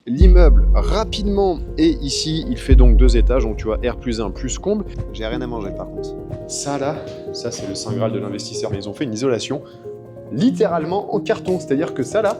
l'immeuble rapidement et ici il fait donc 2 étages, donc tu vois R+1 plus comble. J'ai rien à manger par contre. Ça là, ça c'est le saint graal de l'investisseur, mais ils ont fait une isolation littéralement en carton, c'est-à-dire que ça là,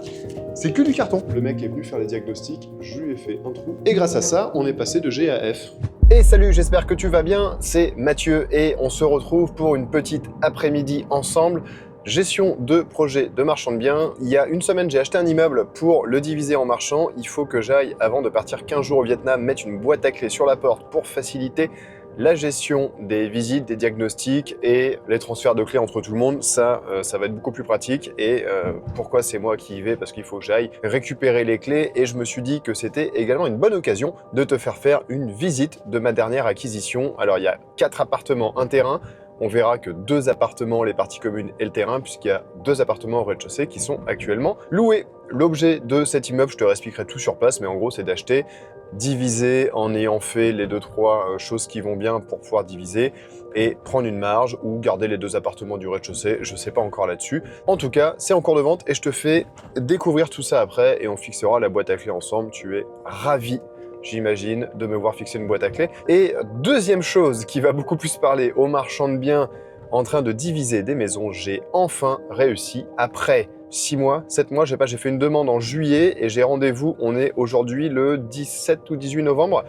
c'est que du carton. Le mec est venu faire les diagnostics, je lui ai fait un trou et grâce à ça, on est passé de G à F. Et salut, j'espère que tu vas bien, c'est Mathieu et on se retrouve pour une petite après-midi ensemble. Gestion de projet de marchand de biens. Il y a une semaine, j'ai acheté un immeuble pour le diviser en marchand. Il faut que j'aille, avant de partir 15 jours au Vietnam, mettre une boîte à clés sur la porte pour faciliter la gestion des visites, des diagnostics et les transferts de clés entre tout le monde. Ça va être beaucoup plus pratique. Et pourquoi c'est moi qui y vais? Parce qu'il faut que j'aille récupérer les clés. Et je me suis dit que c'était également une bonne occasion de te faire une visite de ma dernière acquisition. Alors, il y a 4 appartements, un terrain. On verra que 2 appartements, les parties communes et le terrain, puisqu'il y a 2 appartements au rez-de-chaussée qui sont actuellement loués. L'objet de cet immeuble, je te réexpliquerai tout sur place, mais en gros, c'est d'acheter, diviser en ayant fait les 2-3 choses qui vont bien pour pouvoir diviser et prendre une marge ou garder les 2 appartements du rez-de-chaussée. Je sais pas encore là-dessus. En tout cas, c'est en cours de vente et je te fais découvrir tout ça après et on fixera la boîte à clés ensemble. Tu es ravi, j'imagine, de me voir fixer une boîte à clés. Et deuxième chose qui va beaucoup plus parler aux marchands de biens en train de diviser des maisons, j'ai enfin réussi après 6 mois, 7 mois, je sais pas, j'ai fait une demande en juillet et j'ai rendez-vous, on est aujourd'hui le 17 ou 18 novembre.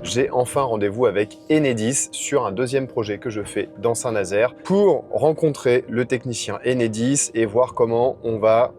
J'ai enfin rendez-vous avec Enedis sur un deuxième projet que je fais dans Saint-Nazaire pour rencontrer le technicien Enedis et voir comment on va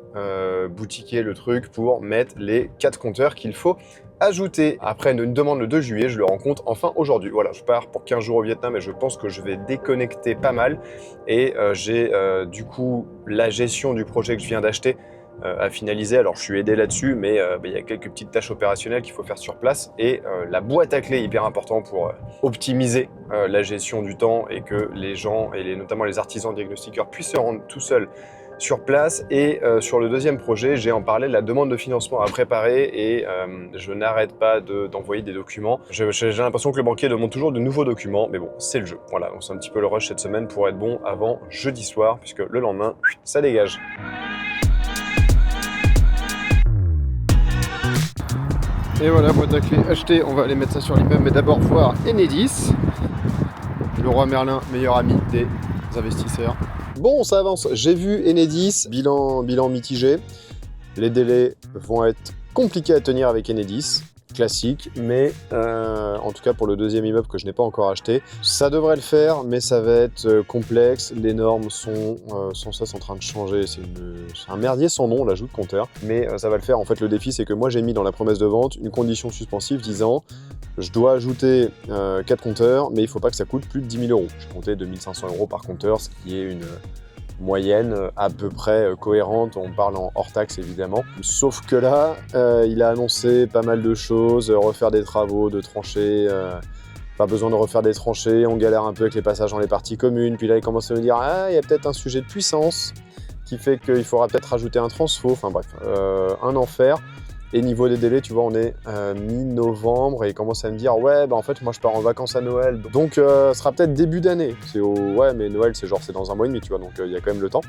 boutiquer le truc pour mettre les 4 compteurs qu'il faut ajouter. Après une demande le 2 juillet, je le rencontre enfin aujourd'hui. Voilà, je pars pour 15 jours au Vietnam et je pense que je vais déconnecter pas mal. Et j'ai du coup la gestion du projet que je viens d'acheter à finaliser. Alors je suis aidé là-dessus, mais il y a quelques petites tâches opérationnelles qu'il faut faire sur place. Et la boîte à clés est hyper important pour optimiser la gestion du temps et que les gens, et notamment les artisans diagnostiqueurs, puissent se rendre tout seuls sur place. Et sur le deuxième projet, j'ai en parallèle la demande de financement à préparer et je n'arrête pas d'envoyer des documents. J'ai l'impression que le banquier demande toujours de nouveaux documents, mais bon, c'est le jeu. Voilà, donc c'est un petit peu le rush cette semaine pour être bon avant jeudi soir, puisque le lendemain, ça dégage. Et voilà, boîte à clés achetée, on va aller mettre ça sur l'immeuble, mais d'abord voir Enedis, le roi Merlin, meilleur ami des investisseurs. Bon, ça avance. J'ai vu Enedis, bilan mitigé. Les délais vont être compliqués à tenir avec Enedis, classique, mais en tout cas pour le deuxième immeuble que je n'ai pas encore acheté, ça devrait le faire, mais ça va être complexe. Les normes sont sans cesse en train de changer. C'est un merdier sans nom, l'ajout de compteur, mais ça va le faire. En fait, le défi, c'est que moi, j'ai mis dans la promesse de vente une condition suspensive disant je dois ajouter 4 compteurs, mais il ne faut pas que ça coûte plus de 10 000 €. J'ai compté 2 500 € par compteur, ce qui est une moyenne à peu près cohérente, on parle en hors taxe évidemment. Sauf que là, il a annoncé pas mal de choses, refaire des travaux de tranchées, pas besoin de refaire des tranchées, on galère un peu avec les passages dans les parties communes, puis là il commence à me dire « Ah, il y a peut-être un sujet de puissance qui fait qu'il faudra peut-être rajouter un transfo », enfin bref, un enfer. Et niveau des délais, tu vois, on est mi-novembre et il commence à me dire « Ouais, bah en fait, moi je pars en vacances à Noël, donc ce sera peut-être début d'année. » C'est ouais, mais Noël, c'est dans un mois et demi, tu vois, donc il y a quand même le temps.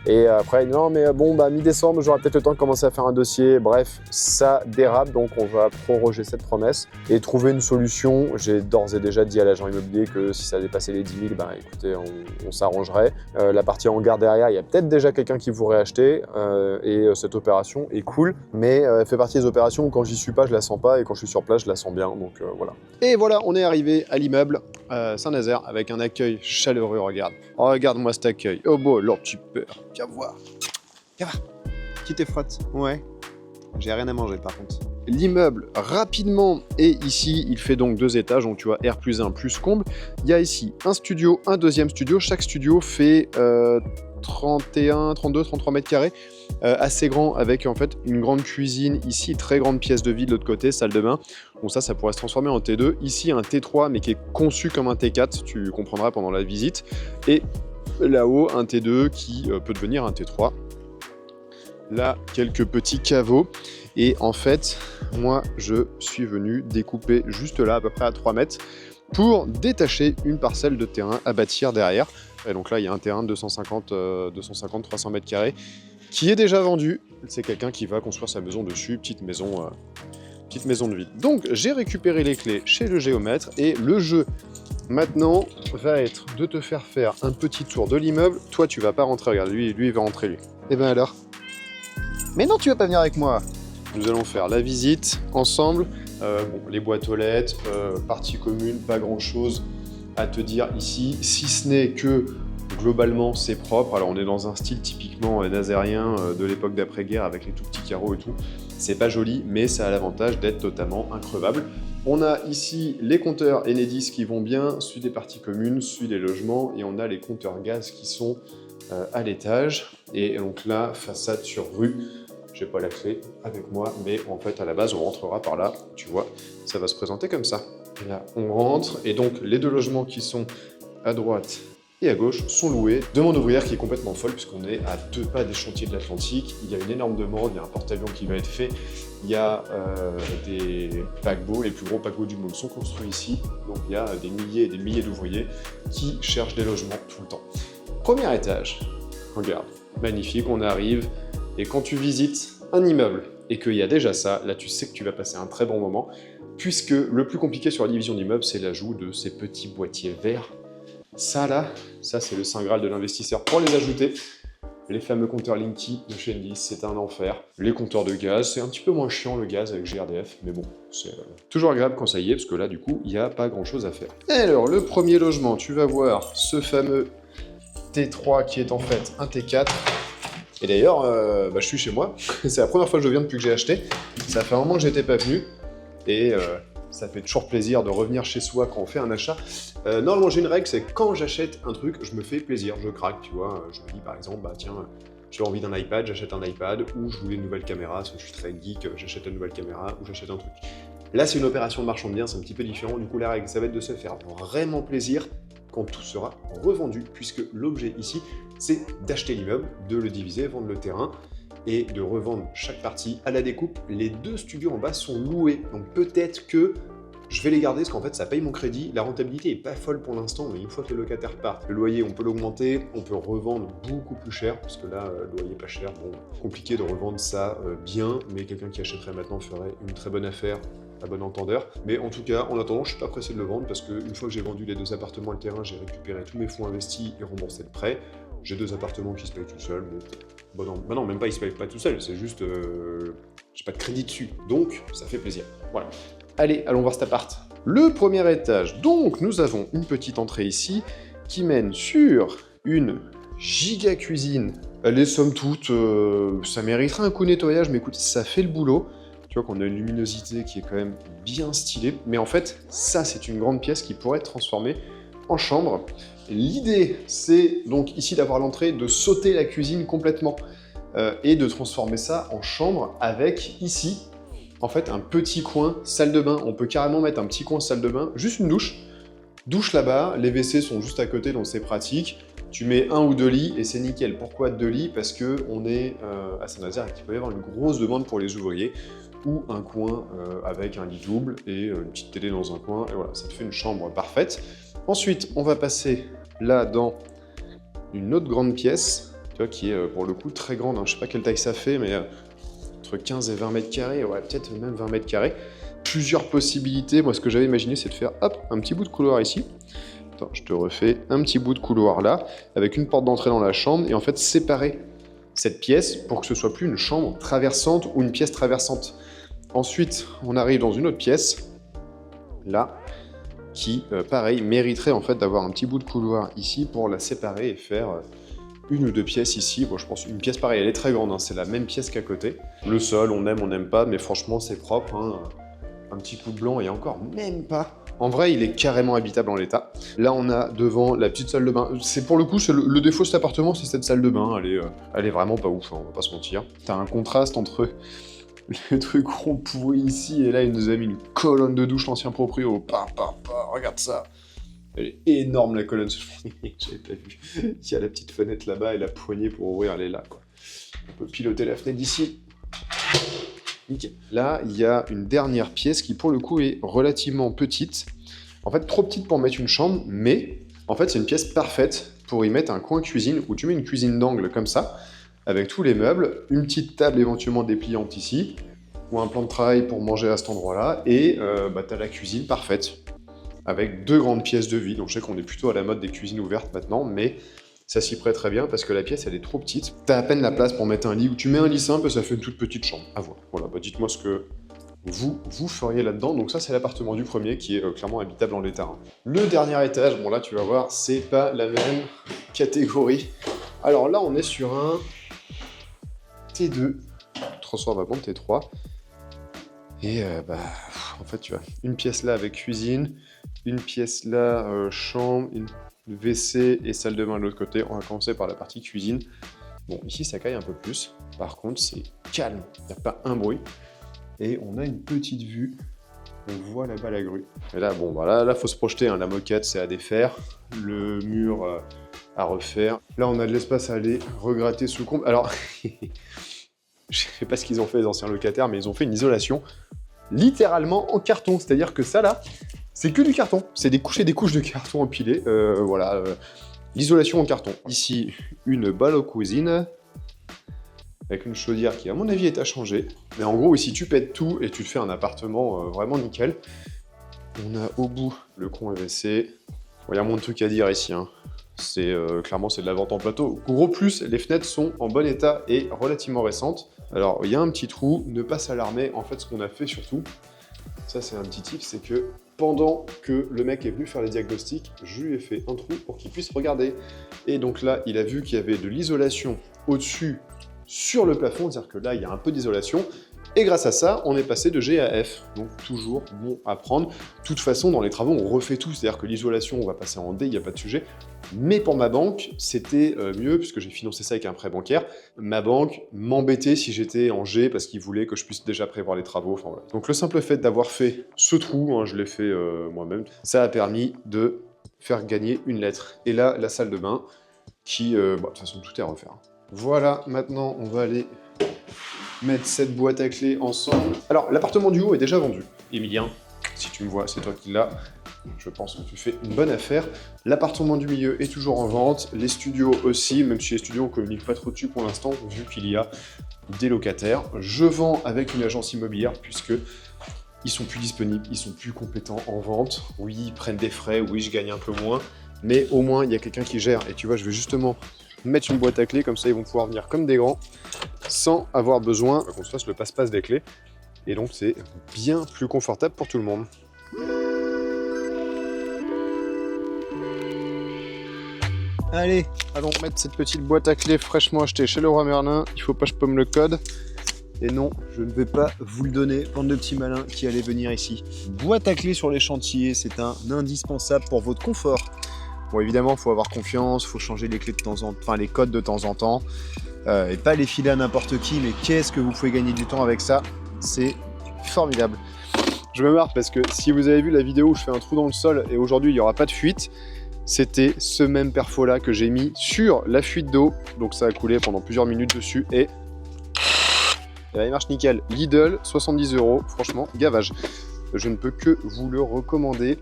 Et après, non, mais bon, bah mi-décembre, j'aurai peut-être le temps de commencer à faire un dossier. Bref, ça dérape, donc on va proroger cette promesse et trouver une solution. J'ai d'ores et déjà dit à l'agent immobilier que si ça dépassait les 10 000, bah écoutez, on s'arrangerait. La partie hangar derrière, il y a peut-être déjà quelqu'un qui voudrait acheter et cette opération est cool, mais elle fait partie des opérations où quand j'y suis pas, je la sens pas et quand je suis sur place, je la sens bien, donc voilà. Et voilà, on est arrivé à l'immeuble Saint-Nazaire avec un accueil chaleureux, regarde. Oh, regarde-moi cet accueil. Oh beau, Lord Chipper. Viens voir. Viens voir. Qui t'effrotte? Ouais. J'ai rien à manger par contre. L'immeuble, rapidement, et ici, il fait donc 2 étages, donc tu vois, R+1 plus comble. Il y a ici un studio, un deuxième studio. Chaque studio fait 31, 32, 33 mètres carrés. Assez grand, avec en fait une grande cuisine ici, très grande pièce de vie de l'autre côté, salle de bain. Bon, ça pourrait se transformer en T2. Ici, un T3, mais qui est conçu comme un T4, tu comprendras pendant la visite. Et là-haut, un T2 qui peut devenir un T3. Là, quelques petits caveaux. Et en fait, moi, je suis venu découper juste là, à peu près à 3 mètres, pour détacher une parcelle de terrain à bâtir derrière. Et donc là, il y a un terrain de 250-300 mètres carrés qui est déjà vendu. C'est quelqu'un qui va construire sa maison dessus, petite petite maison de ville. Donc j'ai récupéré les clés chez le géomètre et le jeu maintenant va être de te faire un petit tour de l'immeuble. Toi tu vas pas rentrer, regarde, lui il va rentrer lui. Et ben alors? Mais non, tu vas pas venir avec moi. Nous allons faire la visite ensemble. Bon, les boîtes aux lettres, partie commune, pas grand chose à te dire ici, si ce n'est que globalement c'est propre. Alors on est dans un style typiquement nazérien de l'époque d'après-guerre avec les tout petits carreaux et tout. C'est pas joli, mais ça a l'avantage d'être totalement increvable. On a ici les compteurs Enedis qui vont bien, celui des parties communes, celui des logements, et on a les compteurs gaz qui sont à l'étage. Et donc là, façade sur rue. J'ai pas la clé avec moi, mais en fait à la base on rentrera par là, tu vois, ça va se présenter comme ça. Et là on rentre, et donc les deux logements qui sont à droite et à gauche sont loués. Demande ouvrière qui est complètement folle puisqu'on est à 2 pas des chantiers de l'Atlantique. Il y a une énorme demande, il y a un porte-avions qui va être fait, il y a des paquebots, les plus gros paquebots du monde sont construits ici, donc il y a des milliers et des milliers d'ouvriers qui cherchent des logements tout le temps. Premier étage, regarde, magnifique, on arrive. Et quand tu visites un immeuble et qu'il y a déjà ça, là tu sais que tu vas passer un très bon moment, puisque le plus compliqué sur la division d'immeubles, c'est l'ajout de ces petits boîtiers verts. Ça là, ça c'est le saint graal de l'investisseur pour les ajouter. Les fameux compteurs Linky de chez Enedis, c'est un enfer. Les compteurs de gaz, c'est un petit peu moins chiant le gaz avec GRDF, mais bon, c'est toujours agréable quand ça y est, parce que là du coup, il n'y a pas grand chose à faire. Et alors, le premier logement, tu vas voir ce fameux T3 qui est en fait un T4. Et d'ailleurs, je suis chez moi, c'est la première fois que je viens depuis que j'ai acheté, ça fait un moment que j'étais pas venu, et ça fait toujours plaisir de revenir chez soi quand on fait un achat. Normalement j'ai une règle, c'est que quand j'achète un truc, je me fais plaisir, je craque, tu vois, je me dis par exemple, bah tiens, j'ai envie d'un iPad, j'achète un iPad, ou je voulais une nouvelle caméra, parce que je suis très geek, j'achète une nouvelle caméra, ou j'achète un truc. Là c'est une opération de marchand de biens, c'est un petit peu différent, du coup la règle ça va être de se faire vraiment plaisir quand tout sera revendu, puisque l'objet ici, c'est d'acheter l'immeuble, de le diviser, vendre le terrain, et de revendre chaque partie à la découpe. Les 2 studios en bas sont loués, donc peut-être que je vais les garder, parce qu'en fait ça paye mon crédit, la rentabilité est pas folle pour l'instant, mais une fois que le locataire part, le loyer on peut l'augmenter, on peut revendre beaucoup plus cher, parce que là, le loyer pas cher, bon, compliqué de revendre ça bien, mais quelqu'un qui achèterait maintenant ferait une très bonne affaire, à bon entendeur. Mais en tout cas, en attendant, je suis pas pressé de le vendre parce qu'une fois que j'ai vendu les 2 appartements et le terrain, j'ai récupéré tous mes fonds investis et remboursé le prêt. J'ai 2 appartements qui se payent tout seuls. Bon, non, même pas, ils se payent pas tout seuls, c'est juste... j'ai pas de crédit dessus, donc ça fait plaisir. Voilà. Allez, allons voir cet appart. Le premier étage, donc nous avons une petite entrée ici qui mène sur une giga cuisine. Elle est somme toute, ça mériterait un coup de nettoyage, mais écoute, ça fait le boulot. Tu vois qu'on a une luminosité qui est quand même bien stylée. Mais en fait, ça, c'est une grande pièce qui pourrait être transformée en chambre. L'idée, c'est donc ici d'avoir l'entrée, de sauter la cuisine complètement et de transformer ça en chambre avec ici, en fait, un petit coin salle de bain. On peut carrément mettre un petit coin salle de bain, juste une douche. Douche là-bas, les WC sont juste à côté, donc c'est pratique. Tu mets 1 ou 2 lits et c'est nickel. Pourquoi 2 lits? Parce qu'on est à Saint-Nazaire et qu'il peut y avoir une grosse demande pour les ouvriers, ou un coin avec un lit double et une petite télé dans un coin, et voilà, ça te fait une chambre parfaite. Ensuite, on va passer là dans une autre grande pièce, tu vois, qui est pour le coup très grande, hein. Je sais pas quelle taille ça fait, mais entre 15 et 20 mètres carrés, ouais, peut-être même 20 mètres carrés. Plusieurs possibilités. Moi, ce que j'avais imaginé, c'est de faire, hop, un petit bout de couloir ici. Attends, je te refais un petit bout de couloir là, avec une porte d'entrée dans la chambre, et en fait séparer cette pièce pour que ce soit plus une chambre traversante ou une pièce traversante. Ensuite, on arrive dans une autre pièce, là, qui, pareil, mériterait en fait d'avoir un petit bout de couloir ici pour la séparer et faire une ou 2 pièces ici. Bon, je pense une pièce pareille, elle est très grande, hein, c'est la même pièce qu'à côté. Le sol, on n'aime pas, mais franchement, c'est propre, hein. Un petit coup de blanc et encore même pas. En vrai, il est carrément habitable en l'état. Là, on a devant la petite salle de bain. C'est pour le coup, le défaut de cet appartement, c'est cette salle de bain. Elle est vraiment pas ouf, hein, on va pas se mentir. T'as un contraste entre le truc rond pourri ici, et là, il nous a mis une colonne de douche, l'ancien proprio. Regarde ça. Elle est énorme, la colonne. J'avais pas vu. Il y a la petite fenêtre là-bas et la poignée pour ouvrir, elle est là, quoi. On peut piloter la fenêtre d'ici. Nickel. Là, il y a une dernière pièce qui, pour le coup, est relativement petite. En fait, trop petite pour mettre une chambre, mais en fait, c'est une pièce parfaite pour y mettre un coin cuisine où tu mets une cuisine d'angle comme ça, avec tous les meubles, une petite table éventuellement dépliante ici, ou un plan de travail pour manger à cet endroit-là, et tu as la cuisine parfaite, avec 2 grandes pièces de vie. Donc je sais qu'on est plutôt à la mode des cuisines ouvertes maintenant, mais ça s'y prête très bien parce que la pièce elle est trop petite. T'as à peine la place pour mettre un lit, ou tu mets un lit simple et ça fait une toute petite chambre. À voir. Voilà, dites-moi ce que vous feriez là-dedans. Donc ça c'est l'appartement du premier qui est clairement habitable en l'état. Le dernier étage, bon là tu vas voir, c'est pas la même catégorie. Alors là on est sur un T2, transformable en T3. Et en fait tu as une pièce là avec cuisine, une pièce là chambre, une WC et salle de bain de l'autre côté. On va commencer par la partie cuisine. Bon, ici ça caille un peu plus. Par contre, c'est calme. Il n'y a pas un bruit. Et on a une petite vue. On voit là-bas la grue. Et là, bon, là, faut se projeter. Hein. La moquette, c'est à défaire. Le mur à refaire. Là, on a de l'espace à aller regratter sous le comble. Alors, je sais pas ce qu'ils ont fait les anciens locataires, mais ils ont fait une isolation littéralement en carton. C'est-à-dire que ça, là, c'est que du carton. C'est des couches et des couches de carton empilées. L'isolation en carton. Ici, une balle aux cuisine avec une chaudière qui, à mon avis, est à changer. Mais en gros, ici, tu pètes tout et tu te fais un appartement vraiment nickel. On a au bout le coin WC. Il y a moins de trucs à dire ici. Hein. Clairement, c'est de la vente en plateau. Gros plus, les fenêtres sont en bon état et relativement récentes. Alors, il y a un petit trou. Ne pas s'alarmer. En fait, ce qu'on a fait surtout, ça, c'est un petit tip, c'est que pendant que le mec est venu faire les diagnostics, je lui ai fait un trou pour qu'il puisse regarder. Et donc là, il a vu qu'il y avait de l'isolation au-dessus sur le plafond, c'est-à-dire que là, il y a un peu d'isolation. Et grâce à ça, on est passé de G à F. Donc toujours bon à prendre. De toute façon, dans les travaux, on refait tout. C'est-à-dire que l'isolation, on va passer en D, il n'y a pas de sujet. Mais pour ma banque, c'était mieux, puisque j'ai financé ça avec un prêt bancaire. Ma banque m'embêtait si j'étais en G, parce qu'ils voulaient que je puisse déjà prévoir les travaux. Enfin, voilà. Donc le simple fait d'avoir fait ce trou, hein, je l'ai fait moi-même, ça a permis de faire gagner une lettre. Et là, la salle de bain, qui, de toute façon, tout est à refaire. Voilà, maintenant, on va aller mettre cette boîte à clés ensemble. Alors, l'appartement du haut est déjà vendu. Emilien, si tu me vois, c'est toi qui l'as. Je pense que tu fais une bonne affaire. L'appartement du milieu est toujours en vente. Les studios aussi, même si les studios, on ne communique pas trop dessus pour l'instant, vu qu'il y a des locataires. Je vends avec une agence immobilière, puisque ils sont plus disponibles, ils sont plus compétents en vente. Oui, ils prennent des frais, oui, je gagne un peu moins, mais au moins, il y a quelqu'un qui gère. Et tu vois, je vais justement mettre une boîte à clés, comme ça, ils vont pouvoir venir comme des grands, sans avoir besoin qu'on se fasse le passe-passe des clés. Et donc, c'est bien plus confortable pour tout le monde. Allez, allons mettre cette petite boîte à clés fraîchement achetée chez Leroy Merlin. Il faut pas que je pomme le code. Et non, je ne vais pas vous le donner, bande de petits malins qui allaient venir ici. Boîte à clés sur les chantiers, c'est un indispensable pour votre confort. Bon, évidemment, il faut avoir confiance, il faut changer les clés de temps en temps, enfin les codes de temps en temps, et pas les filer à n'importe qui, mais qu'est-ce que vous pouvez gagner du temps avec ça, c'est formidable. Je me marre parce que si vous avez vu la vidéo où je fais un trou dans le sol et aujourd'hui il n'y aura pas de fuite, c'était ce même perfo là que j'ai mis sur la fuite d'eau, donc ça a coulé pendant plusieurs minutes dessus et là, il marche nickel. Lidl, 70 €, franchement, gavage. Je ne peux que vous le recommander.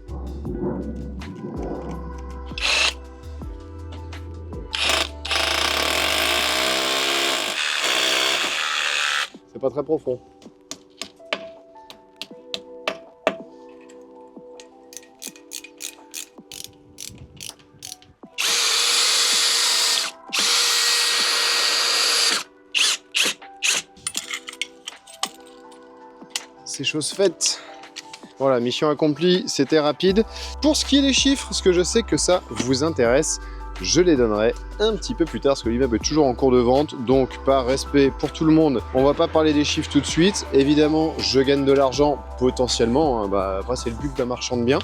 C'est pas très profond. C'est chose faite. Voilà, mission accomplie, c'était rapide. Pour ce qui est des chiffres, parce que je sais que ça vous intéresse, je les donnerai un petit peu plus tard, parce que l'immeuble est toujours en cours de vente, donc par respect pour tout le monde, on va pas parler des chiffres tout de suite. Évidemment, je gagne de l'argent potentiellement, hein, après c'est le but d'un marchand de biens.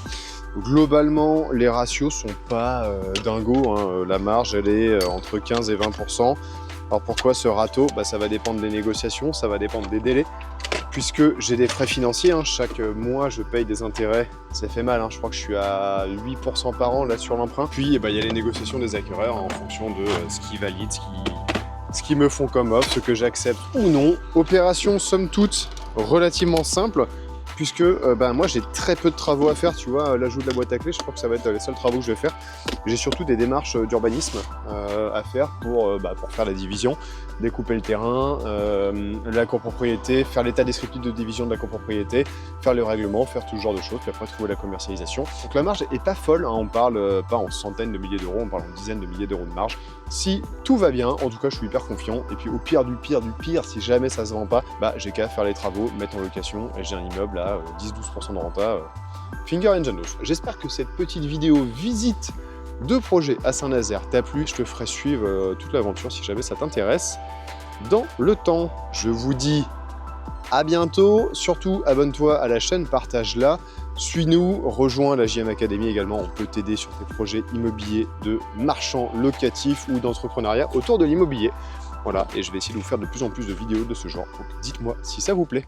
Globalement, les ratios sont pas dingos, hein. La marge elle est entre 15 et 20%. Alors pourquoi ce râteau? Ça va dépendre des négociations, ça va dépendre des délais. Puisque j'ai des frais financiers, hein, chaque mois je paye des intérêts, ça fait mal, hein, je crois que je suis à 8% par an là sur l'emprunt. Puis il y a les négociations des acquéreurs en fonction de ce qu'ils valident, ce qu'ils me font comme offre, ce que j'accepte ou non. Opération somme toute relativement simple, puisque moi j'ai très peu de travaux à faire, tu vois, l'ajout de la boîte à clés, je crois que ça va être les seuls travaux que je vais faire. J'ai surtout des démarches d'urbanisme à faire pour faire la division, découper le terrain, la copropriété, faire l'état descriptif de division de la copropriété, faire le règlement, faire tout ce genre de choses, puis après trouver la commercialisation. Donc la marge est pas folle, hein, on parle pas en centaines de milliers d'euros, on parle en dizaines de milliers d'euros de marge. Si tout va bien, en tout cas je suis hyper confiant, et puis au pire du pire du pire, si jamais ça se vend pas, j'ai qu'à faire les travaux, mettre en location, et j'ai un immeuble à 10-12% de renta, finger and Janos. J'espère que cette petite vidéo visite de projet à Saint-Nazaire t'a plu, je te ferai suivre toute l'aventure si jamais ça t'intéresse. Dans le temps, je vous dis à bientôt, surtout abonne-toi à la chaîne, partage-la, suis-nous, rejoins la JM Academy également, on peut t'aider sur tes projets immobiliers de marchand locatif ou d'entrepreneuriat autour de l'immobilier. Voilà, et je vais essayer de vous faire de plus en plus de vidéos de ce genre, donc dites-moi si ça vous plaît.